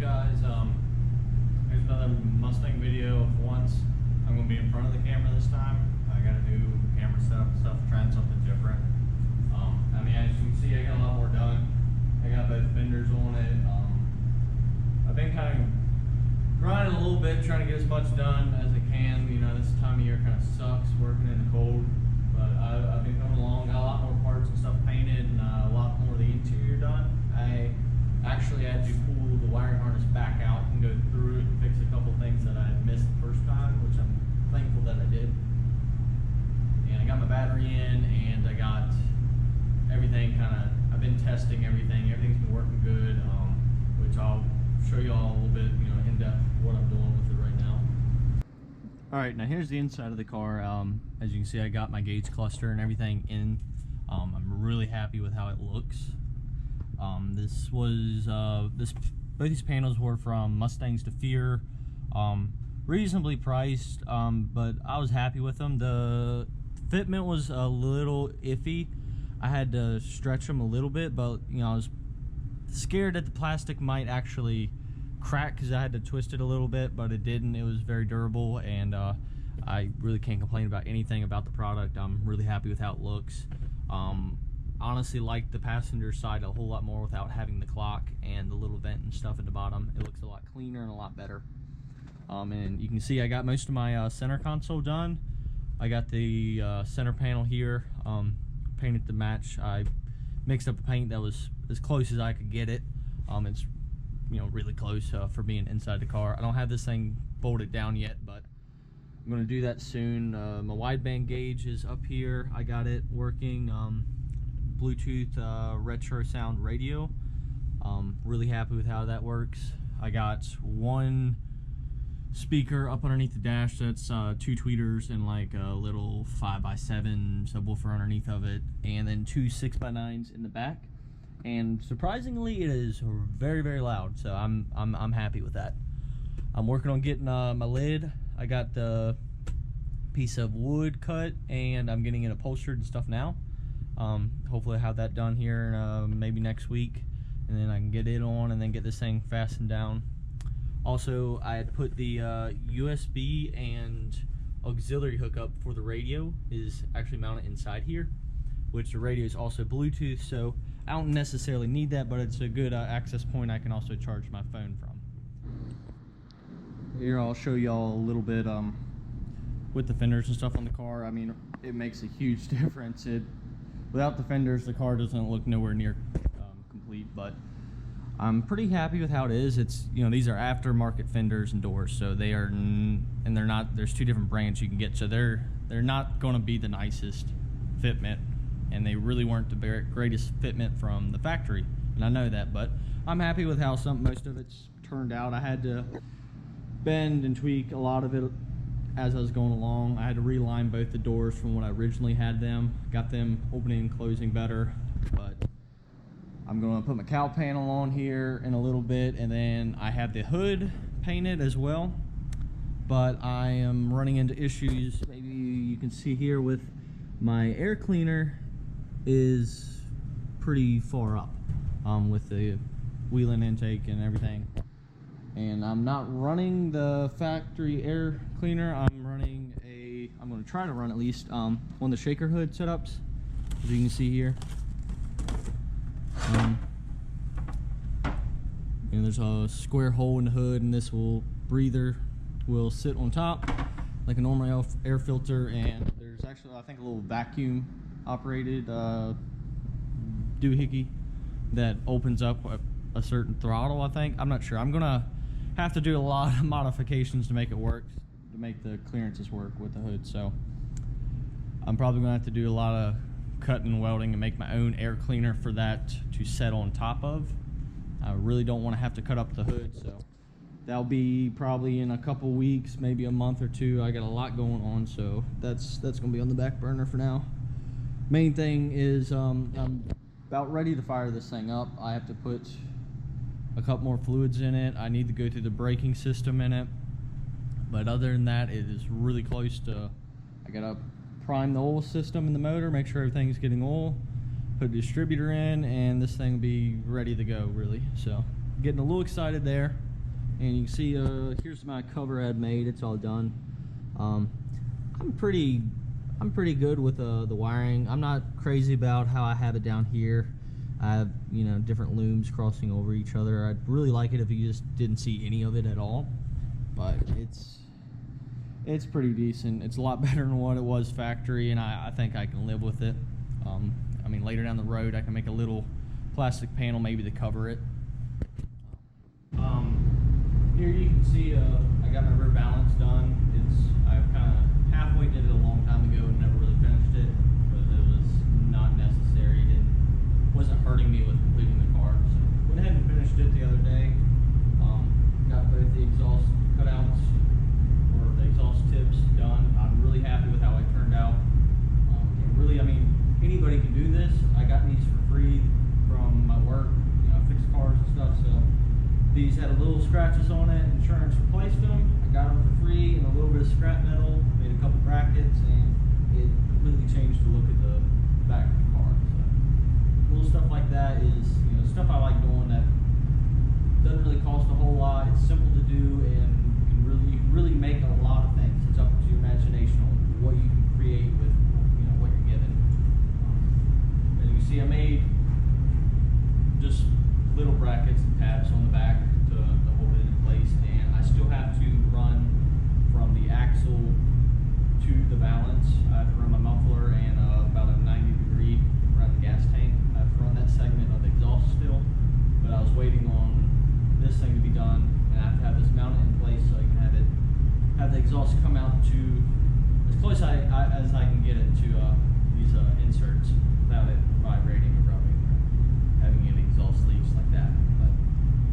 guys? Here's another Mustang video of once. I'm going to be in front of the camera this time. I got a new camera setup and stuff, trying something different. I mean, as you can see, I got a lot more done. I got both fenders on it. I've been kind of grinding a little bit, trying to get as much done as I can. You know, this time of year kind of sucks working in the cold, but I've been coming along. Got a lot more parts and stuff painted, and a lot more of the interior done. I actually had to pull the wiring harness back out and go through it and fix a couple things that I had missed the first time, which I'm thankful that I did. And I got my battery in, and I got everything I've been testing everything. Everything's been working good, which I'll show you all a little bit, you know, in depth what I'm doing with it right now. All right, now here's the inside of the car. As you can see, I got my gauge cluster and everything in. I'm really happy with how it looks. Both these panels were from Mustangs to Fear, reasonably priced, but I was happy with them. The fitment was a little iffy. I had to stretch them a little bit, but you know, I was scared that the plastic might actually crack because I had to twist it a little bit, but it didn't. It was very durable, and I really can't complain about anything about the product. I'm really happy with how it looks. Honestly, like the passenger side a whole lot more without having the clock and the little vent and stuff at the bottom. It looks a lot cleaner and a lot better. And you can see I got most of my center console done. I got the center panel here painted to match. I mixed up a paint that was as close as I could get it. It's, you know, really close for being inside the car. I don't have this thing bolted down yet, but I'm going to do that soon. My wideband gauge is up here. I got it working. Bluetooth retro sound radio. Really happy with how that works. I got one speaker up underneath the dash. That's 2 tweeters and like a little 5x7 subwoofer underneath of it, and then 2 6x9s in the back. And surprisingly, it is very, very loud. So I'm happy with that. I'm working on getting my lid. I got the piece of wood cut, and I'm getting it upholstered and stuff now. Hopefully I have that done here maybe next week, and then I can get it on and then get this thing fastened down. Also, I had put the USB and auxiliary hookup for the radio is actually mounted inside here, which the radio is also Bluetooth, so I don't necessarily need that, but it's a good access point I can also charge my phone from. Here I'll show y'all a little bit with the fenders and stuff on the car. I mean, it makes a huge difference. Without the fenders, the car doesn't look nowhere near complete, but I'm pretty happy with how it is. It's, you know, these are aftermarket fenders and doors, so they are, and they're not, there's 2 different brands you can get, so they're not going to be the nicest fitment, and they really weren't the greatest fitment from the factory, and I know that, but I'm happy with how most of it's turned out. I had to bend and tweak a lot of it as I was going along. I had to realign both the doors from what I originally had them, got them opening and closing better. But I'm going to put my cowl panel on here in a little bit, and then I have the hood painted as well. But I am running into issues. Maybe you can see here with my air cleaner is pretty far up with the wheel-in intake and everything. And I'm not running the factory air cleaner. I'm going to try to run at least on the shaker hood setups, as you can see here. And there's a square hole in the hood, and this breather will sit on top like a normal air filter. And there's actually, I think, a little vacuum operated doohickey that opens up a certain throttle, I think. I'm not sure. I'm gonna have to do a lot of modifications to make it work, to make the clearances work with the hood. So I'm probably gonna have to do a lot of cutting and welding and make my own air cleaner for that to set on top of. I really don't want to have to cut up the hood, so that'll be probably in a couple weeks, maybe a month or 2. I got a lot going on, so that's gonna be on the back burner for now. Main thing is I'm about ready to fire this thing up. I have to put a couple more fluids in it. I need to go through the braking system in it, but other than that, it is really close to, I gotta prime the oil system in the motor, make sure everything's getting oil, put a distributor in, and this thing will be ready to go, really. So getting a little excited there. and you can see here's my cover I had made. It's all done. I'm pretty good with the wiring. I'm not crazy about how I have it down here. I have, you know, different looms crossing over each other. I'd really like it if you just didn't see any of it at all, but it's pretty decent. It's a lot better than what it was factory, and I think I can live with it. I mean, later down the road I can make a little plastic panel maybe to cover it. Here you can see I got my rear balance done. I've kind of halfway did it a long time ago and never really finished it because it was not necessary. It wasn't hurting me with completing the car. So went ahead and finished it the other day. Got both the exhaust cutouts or the exhaust tips done. I'm really happy with how it turned out. And really, I mean, anybody can do this. I got these for free from my work. You know, I fix cars and stuff. So these had a little scratches on it. Insurance replaced them. I got them for free and a little bit of scrap metal. Made a couple brackets, and it completely changed the look of the back of the car. So little stuff like that is, you know, stuff I like doing that doesn't really cost a whole lot. It's simple to do, and you can really make a lot of things. It's up to your imagination on what you can create with, you know, what you're given. As you can see, I made just little brackets and tabs on the back to hold it in place, and I still have to run from the axle to the balance. I have to run my muffler and about a 90-degree around the gas tank. I have to run that segment of the exhaust still, but I was waiting on this thing to be done, and I have to have this mounted in place so I can have the exhaust come out to as close as I can get it to these inserts without it vibrating or rubbing or having any exhaust leaks like that. But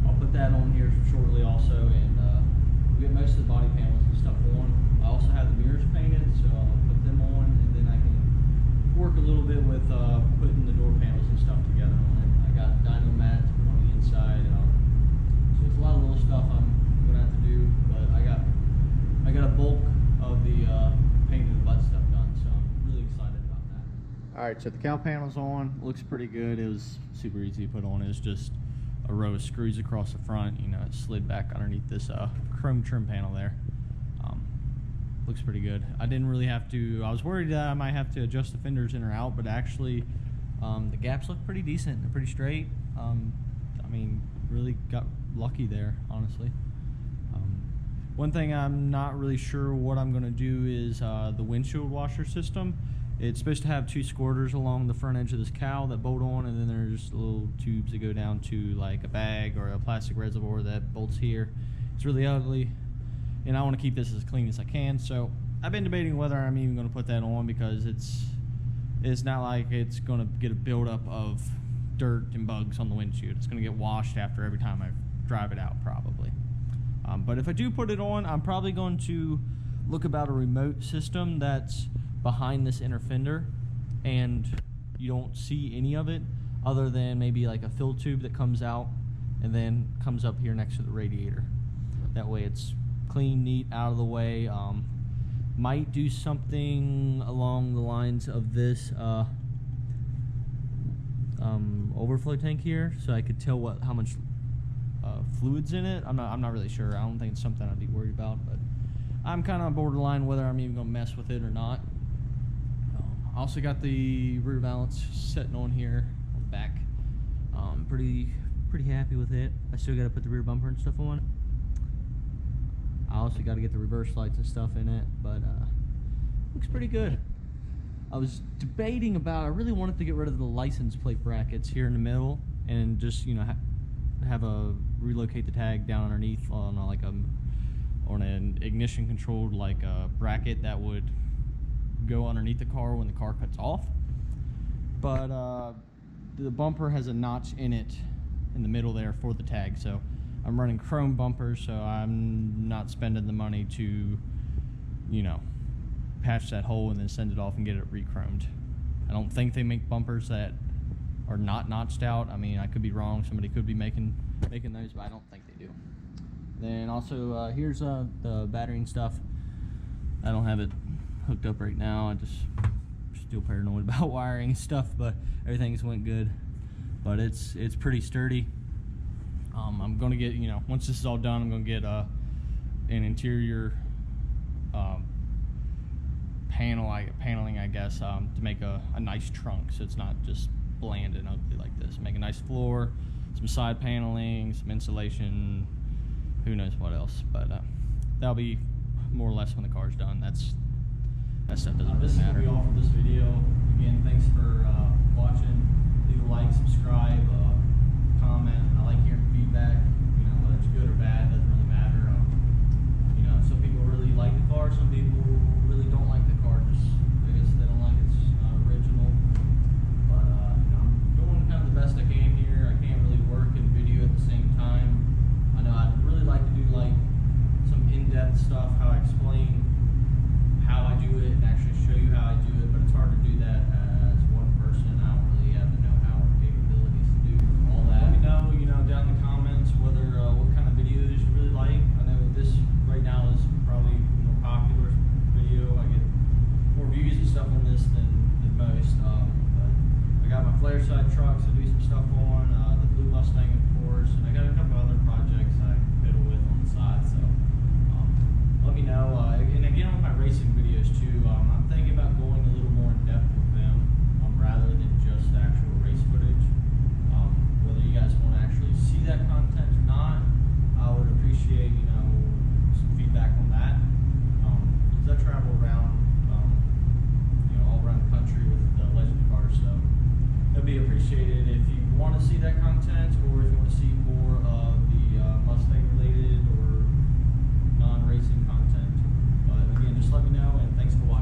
I'll put that on here shortly also, and get most of the body panels and stuff on. I also have the mirrors painted, so I'll put them on, and then I can work a little bit with putting the door panels and stuff together on it. I got dyno mat to put on the inside, so it's a lot of little stuff I'm gonna have to do, but I got a bulk of the painted butt stuff done, so I'm really excited about that. All right, so the cowl panel's on. Looks pretty good. It was super easy to put on. It was just a row of screws across the front. You know, it slid back underneath this chrome trim panel there. Looks pretty good. I didn't really have to. I was worried that I might have to adjust the fenders in or out, but actually the gaps look pretty decent. They're pretty straight. I mean, really got lucky there, honestly. One thing I'm not really sure what I'm going to do is the windshield washer system. It's supposed to have two squirters along the front edge of this cowl that bolt on, and then there's little tubes that go down to like a bag or a plastic reservoir that bolts here. It's really ugly, and I want to keep this as clean as I can. So I've been debating whether I'm even going to put that on, because it's not like it's going to get a buildup of dirt and bugs on the windshield. It's going to get washed after every time I drive it out, probably. But if I do put it on, I'm probably going to look about a remote system that's behind this inner fender, and you don't see any of it other than maybe like a fill tube that comes out and then comes up here next to the radiator. That way it's clean, neat, out of the way. Might do something along the lines of this overflow tank here, so I could tell how much fluid's in it. I'm not really sure. I don't think it's something I'd be worried about, but I'm kind of borderline whether I'm even gonna mess with it or not. I also got the rear valance sitting on here on the back. Pretty happy with it. I still got to put the rear bumper and stuff on. I also got to get the reverse lights and stuff in it, but looks pretty good. I was debating about, I really wanted to get rid of the license plate brackets here in the middle and just, you know, relocate the tag down underneath on on an ignition controlled like a bracket that would go underneath the car when the car cuts off. But the bumper has a notch in it in the middle there for the tag, so I'm running chrome bumpers, so I'm not spending the money to, you know, patch that hole and then send it off and get it re-chromed. I don't think they make bumpers that are not notched out. I mean, I could be wrong. Somebody could be making those, but I don't think they do. Then also here's the battery and stuff. I don't have it hooked up right now. I just still paranoid about wiring and stuff, but everything's went good. But it's pretty sturdy. I'm gonna get, you know, once this is all done, I'm gonna get an interior paneling, I guess, to make a nice trunk, so it's not just bland and ugly like this. Make a nice floor, some side paneling, some insulation, who knows what else, but that'll be more or less when the car's done. That stuff doesn't really matter. This will be all for this video. Again, thanks for watching. Leave a like, subscribe, comment. I like hearing feedback. You know, whether it's good or bad, doesn't really matter. You know, some people really like the car, some people really don't like the car. Just, I guess they don't like it's not original. But you know, I'm doing kind of the best I can here. I can't really work and video at the same time. I know I'd really like to do like some in-depth stuff, how I explain how I do it and actually show you how I do it, but it's hard to do that as one person. I don't really have the know-how or capabilities to do all that. Let me know, you know, down in the comments whether what kind of videos you really like. I know this right now is probably the more popular video. I get more views and stuff on this than most. But I got my flare side trucks to do some stuff on, the blue Mustang, of course, and I got a couple other projects I fiddle with on the side. So let me know. And again, on my racing videos too, I'm thinking about going a little more in depth with them, rather than just actual race footage. Whether you guys want to actually see that content or not, I would appreciate, you know, some feedback on that. Because I travel around, you know, all around the country with the legend cars, so it'd be appreciated if you want to see that content, or if you want to see more of the Mustang related or non-racing content. But again, just let me know, and thanks for watching.